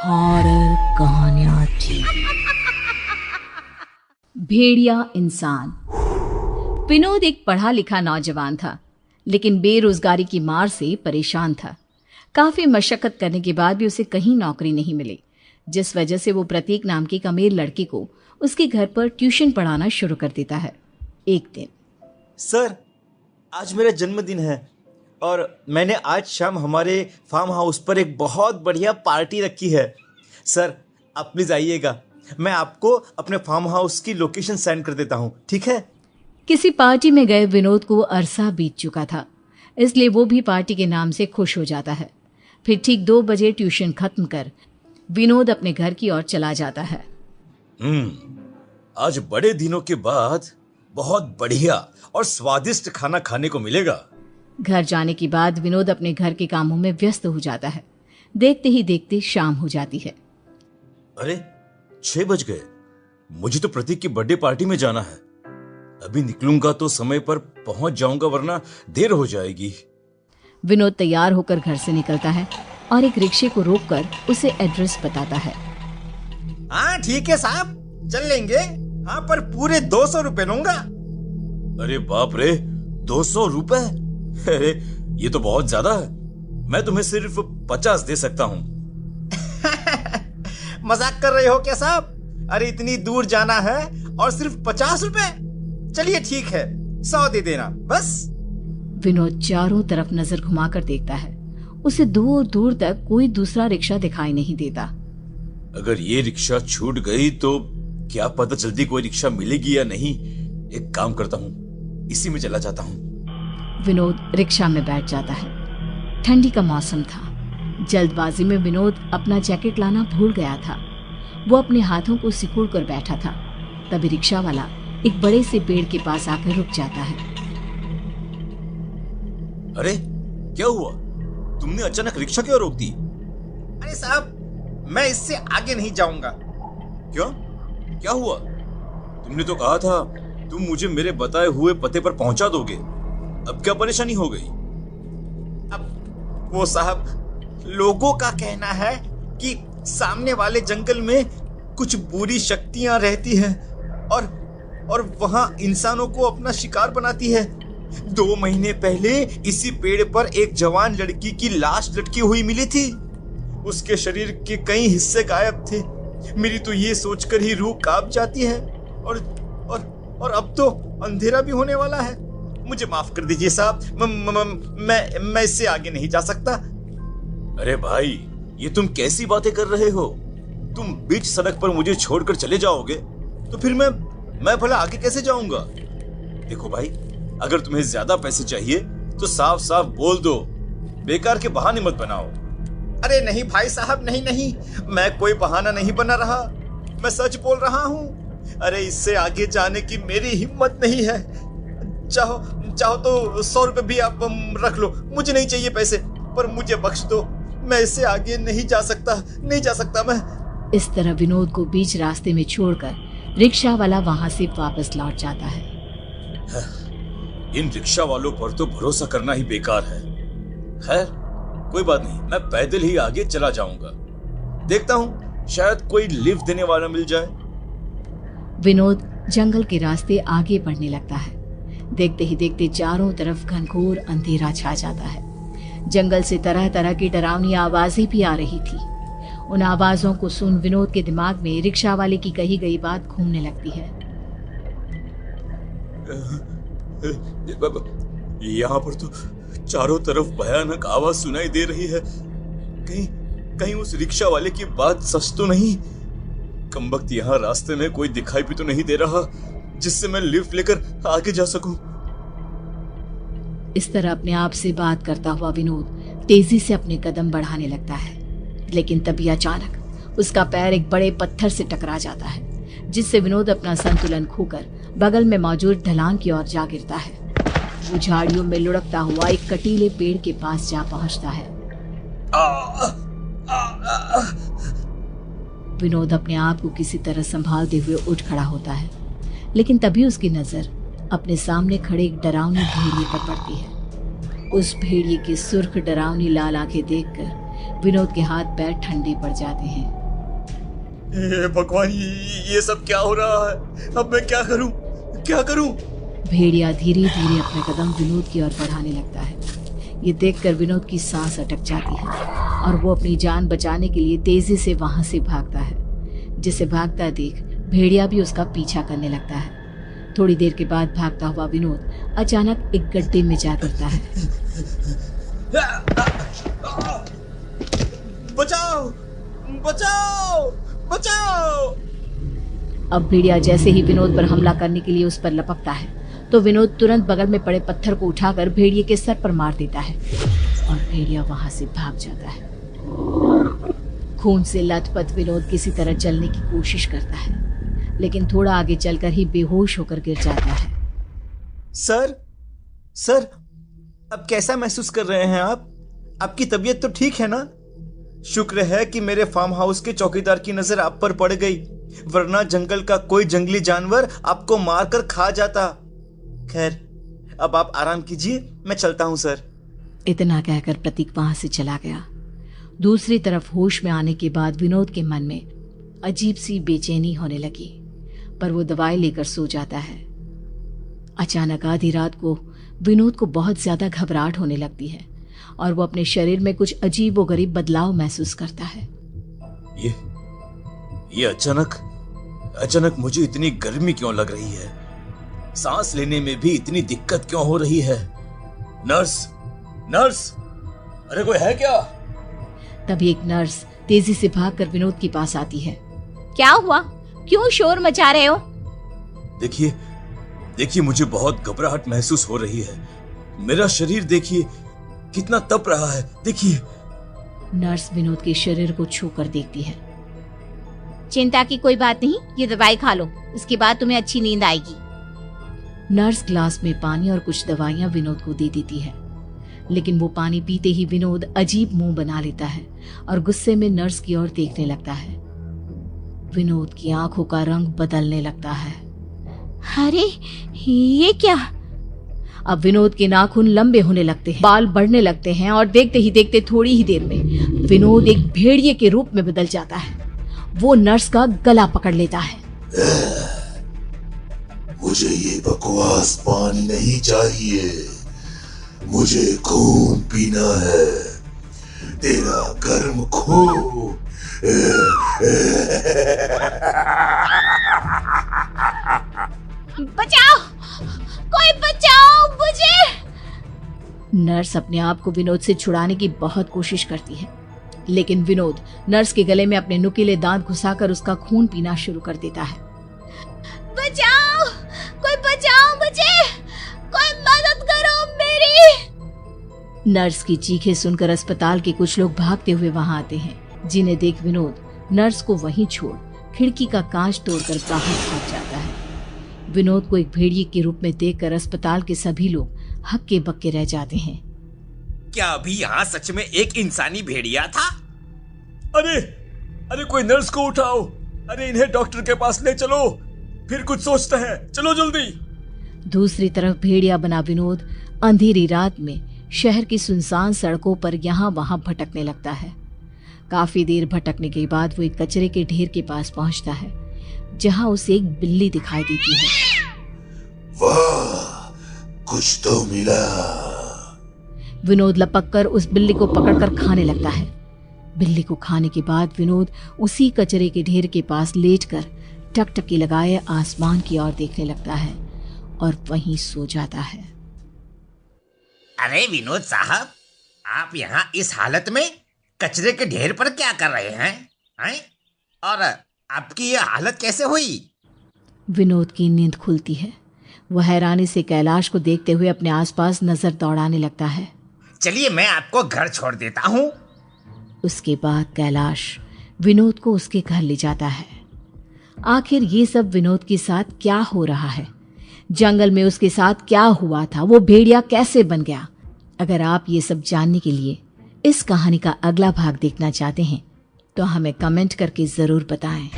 Horror कहानियां थी। भेड़िया इंसान। विनोद एक पढ़ा लिखा नौजवान था, लेकिन बेरोजगारी की मार से परेशान था। काफी मशक्कत करने के बाद भी उसे कहीं नौकरी नहीं मिली, जिस वजह से वो प्रतीक नाम की एक अमीर लड़की को उसके घर पर ट्यूशन पढ़ाना शुरू कर देता है। एक दिन, सर, आज मेरा जन्मदिन है और मैंने आज शाम हमारे फार्म हाउस पर एक बहुत बढ़िया पार्टी रखी है। सर, आप प्लीज आइएगा। मैं आपको अपने फार्म हाउस की लोकेशन सेंड कर देता हूँ, ठीक है? किसी पार्टी में गए विनोद को अरसा बीत चुका था, इसलिए वो भी पार्टी के नाम से खुश हो जाता है। फिर ठीक 2 बजे ट्यूशन खत्म कर विनोद अपने घर की ओर चला जाता है। आज बड़े दिनों के बाद बहुत बढ़िया और स्वादिष्ट खाना खाने को मिलेगा। घर जाने के बाद विनोद अपने घर के कामों में व्यस्त हो जाता है। देखते ही देखते शाम हो जाती है। अरे 6 बज गए। मुझे तो प्रतीक की बर्थडे पार्टी में जाना है। अभी निकलूंगा तो समय पर पहुंच जाऊंगा, वरना देर हो जाएगी। विनोद तैयार होकर घर से निकलता है और एक रिक्शे को रोककर उसे एड्रेस बताता है। हाँ ठीक है साहब, चल लेंगे। हाँ, पर पूरे 200 रुपए लूंगा। अरे बाप रे, 200 रुपए? अरे ये तो बहुत ज्यादा है। मैं तुम्हें सिर्फ 50 दे सकता हूँ। मजाक कर रहे हो क्या साहब? अरे इतनी दूर जाना है और सिर्फ 50 रुपए? चलिए ठीक है, 100 दे देना बस। विनोद चारों तरफ नजर घुमाकर देखता है। उसे दूर दूर तक कोई दूसरा रिक्शा दिखाई नहीं देता। अगर ये रिक्शा छूट गई तो क्या पता जल्दी कोई रिक्शा मिलेगी या नहीं। एक काम करता हूँ, इसी में चला जाता हूँ। विनोद रिक्शा में बैठ जाता है। ठंडी का मौसम था। जल्दबाजी में विनोद अपना जैकेट लाना भूल गया था। वो अपने हाथों को सिकुड़ कर बैठा था। तभी रिक्शा वाला एक बड़े से पेड़ के पास आकर रुक जाता है। अरे क्या हुआ? तुमने अचानक रिक्शा क्यों रोक दी? अरे साहब, मैं इससे आगे नहीं जाऊंगा। क्यों? क्या हुआ? तुमने तो कहा था तुम मुझे मेरे बताए हुए पते पर पहुंचा दोगे। अब क्या परेशानी हो गई? अब वो साहब, लोगों का कहना है कि सामने वाले जंगल में कुछ बुरी शक्तियां रहती हैं और वहां इंसानों को अपना शिकार बनाती है। 2 महीने पहले इसी पेड़ पर एक जवान लड़की की लाश लटकी हुई मिली थी। उसके शरीर के कई हिस्से गायब थे। मेरी तो ये सोचकर ही रूह कांप जाती है। और अब तो अंधेरा भी होने वाला है। मुझे माफ कर दीजिए साहब, मैं इससे आगे नहीं जा सकता। अरे भाई, ये तुम कैसी बातें कर रहे हो? तुम बीच सड़क पर मुझे छोड़कर चले जाओगे तो फिर मैं भला आगे कैसे जाऊंगा? देखो भाई, अगर तुम्हें ज्यादा पैसे चाहिए तो साफ साफ बोल दो, बेकार के बहाने मत बनाओ। अरे नहीं भाई साहब, नहीं, मैं कोई बहाना नहीं बना रहा, मैं सच बोल रहा हूँ। अरे इससे आगे जाने की मेरी हिम्मत नहीं है। चाहो तो 100 रुपए भी आप रख लो, मुझे नहीं चाहिए पैसे, पर मुझे बख्श दो। मैं इससे आगे नहीं जा सकता मैं। इस तरह विनोद को बीच रास्ते में छोड़कर रिक्शा वाला वहां से वापस लौट जाता है। इन रिक्शा वालों पर तो भरोसा करना ही बेकार है। खैर कोई बात नहीं, मैं पैदल ही आगे चला जाऊंगा। देखता हूँ, शायद कोई लिफ्ट देने वाला मिल जाए। विनोद जंगल के रास्ते आगे बढ़ने लगता है। देखते ही देखते चारों तरफ घनघोर अंधेरा छा जाता है। जंगल से तरह तरह की डरावनी आवाजें भी आ रही थी। उन आवाजों को सुन विनोद के दिमाग में रिक्शा वाले की कही गई बात घूमने लगती है। यहाँ पर तो चारों तरफ भयानक आवाज सुनाई दे रही है। कहीं उस रिक्शा वाले की बात सच तो नहीं? कमबख्त, यहाँ रास्ते में कोई दिखाई भी तो नहीं दे रहा जिससे मैं लिफ्ट लेकर आगे जा सकूं। इस तरह अपने आप से बात करता हुआ विनोद तेजी से अपने कदम बढ़ाने लगता है, लेकिन तभी अचानक उसका पैर एक बड़े पत्थर से टकरा जाता है, जिससे विनोद अपना संतुलन खोकर बगल में मौजूद ढलान की ओर जा गिरता है। वो झाड़ियों में लुढ़कता हुआ एक कटीले पेड़ के पास जा पहुंचता है। विनोद अपने आप को किसी तरह संभालते हुए उठ खड़ा होता है, लेकिन तभी उसकी नजर अपने सामने खड़े एक डरावनी भेड़िए पर पड़ती है। उस भेड़िए की सुर्ख डरावनी लाल आंखें देखकर विनोद के हाथ पैर ठंडे पड़ जाते हैं। हे भगवान, ये सब क्या हो रहा है? अब मैं क्या करूं? क्या करूं? भेड़िया धीरे धीरे अपने कदम विनोद की ओर बढ़ाने लगता है। ये देखकर विनोद की सांस अटक जाती है और वो अपनी जान बचाने के लिए तेजी से वहां से भागता है। जिसे भागता देख भेड़िया भी उसका पीछा करने लगता है। थोड़ी देर के बाद भागता हुआ विनोद अचानक एक गड्ढे में जा गिरता है। बचाओ! बचाओ! बचाओ! अब भेड़िया जैसे ही विनोद पर हमला करने के लिए उस पर लपकता है तो विनोद तुरंत बगल में पड़े पत्थर को उठाकर भेड़िए के सर पर मार देता है और भेड़िया वहां से भाग जाता है। खून से लथपथ विनोद किसी तरह चलने की कोशिश करता है, लेकिन थोड़ा आगे चलकर ही बेहोश होकर गिर जाता है। सर, अब कैसा महसूस कर रहे हैं आप? आपकी तबीयत तो ठीक है ना? शुक्र है कि मेरे फार्म हाउस के चौकीदार की नजर आप पर पड़ गई, वरना जंगल का कोई जंगली जानवर आपको मारकर खा जाता। खैर, अब आप आराम कीजिए, मैं चलता हूं सर। इतना कहकर प्रतीक वहां से चला गया। दूसरी तरफ होश में आने के बाद विनोद के मन में अजीब सी बेचैनी होने लगी, पर वो दवाई लेकर सो जाता है। अचानक आधी रात को विनोद को बहुत ज्यादा घबराहट होने लगती है और वो अपने शरीर में कुछ अजीब व गरीब बदलाव महसूस करता है। ये अचानक मुझे इतनी गर्मी क्यों लग रही है? सांस लेने में भी इतनी दिक्कत क्यों हो रही है? नर्स, अरे कोई है क्या? तभी एक नर्स तेजी से भागकर विनोद के पास आती है। क्या हुआ? क्यों शोर मचा रहे हो? देखिए, मुझे बहुत घबराहट महसूस हो रही है। मेरा शरीर देखिए कितना तप रहा है, देखिए। नर्स विनोद के शरीर को छूकर देखती है। चिंता की कोई बात नहीं, ये दवाई खा लो, इसके बाद तुम्हें अच्छी नींद आएगी। नर्स ग्लास में पानी और कुछ दवाइयां विनोद को दे देती है, लेकिन वो पानी पीते ही विनोद अजीब मुंह बना लेता है और गुस्से में नर्स की ओर देखने लगता है। विनोद की आंखों का रंग बदलने लगता है। अरे ये क्या? अब विनोद के नाखून लंबे होने लगते हैं, बाल बढ़ने लगते हैं और देखते ही देखते थोड़ी ही देर में विनोद एक भेड़िए के रूप में बदल जाता है। वो नर्स का गला पकड़ लेता है। मुझे ये बकवास पानी नहीं चाहिए, मुझे खून पीना है, तेरा गर्म खून। बचाओ, कोई बचाओ मुझे! नर्स अपने आप को विनोद से छुड़ाने की बहुत कोशिश करती है, लेकिन विनोद नर्स के गले में अपने नुकीले दांत घुसाकर उसका खून पीना शुरू कर देता है। बचाओ, कोई बचाओ मुझे, कोई मदद करो मेरी! नर्स की चीखें सुनकर अस्पताल के कुछ लोग भागते हुए वहां आते हैं, जिन्हें देख विनोद नर्स को वहीं छोड़ खिड़की का कांच तोड़कर बाहर भाग जाता है। विनोद को एक भेड़िए के रूप में देखकर अस्पताल के सभी लोग हक्के बक्के रह जाते हैं। क्या अभी यहाँ सच में एक इंसानी भेड़िया था? अरे कोई नर्स को उठाओ, अरे इन्हें डॉक्टर के पास ले चलो, फिर कुछ सोचते हैं, चलो जल्दी। दूसरी तरफ भेड़िया बना विनोद अंधेरी रात में शहर की सुनसान सड़कों पर यहाँ वहां भटकने लगता है। काफी देर भटकने के बाद वो एक कचरे के ढेर के पास पहुंचता है, जहां उसे एक बिल्ली दिखाई देती है। वाह, कुछ तो मिला। विनोद लपककर उस बिल्ली को पकड़कर खाने लगता है। बिल्ली को खाने के बाद विनोद उसी कचरे के ढेर के पास लेटकर टकटकी लगाए आसमान की ओर देखने लगता है और वहीं सो जाता है। अरे विनोद साहब, आप यहाँ इस हालत में कचरे के ढेर पर क्या कर रहे हैं? और आपकी ये हालत कैसे हुई? विनोद की नींद खुलती है। वह हैरानी से कैलाश को देखते हुए अपने आसपास नजर दौड़ाने लगता है। चलिए मैं आपको घर छोड़ देता हूँ। उसके बाद कैलाश विनोद को उसके घर ले जाता है। आखिर ये सब विनोद के साथ क्या हो रहा है? जंगल में उसके साथ क्या हुआ था? वो भेड़िया कैसे बन गया? अगर आप ये सब जानने के लिए इस कहानी का अगला भाग देखना चाहते हैं तो हमें कमेंट करके जरूर बताएं।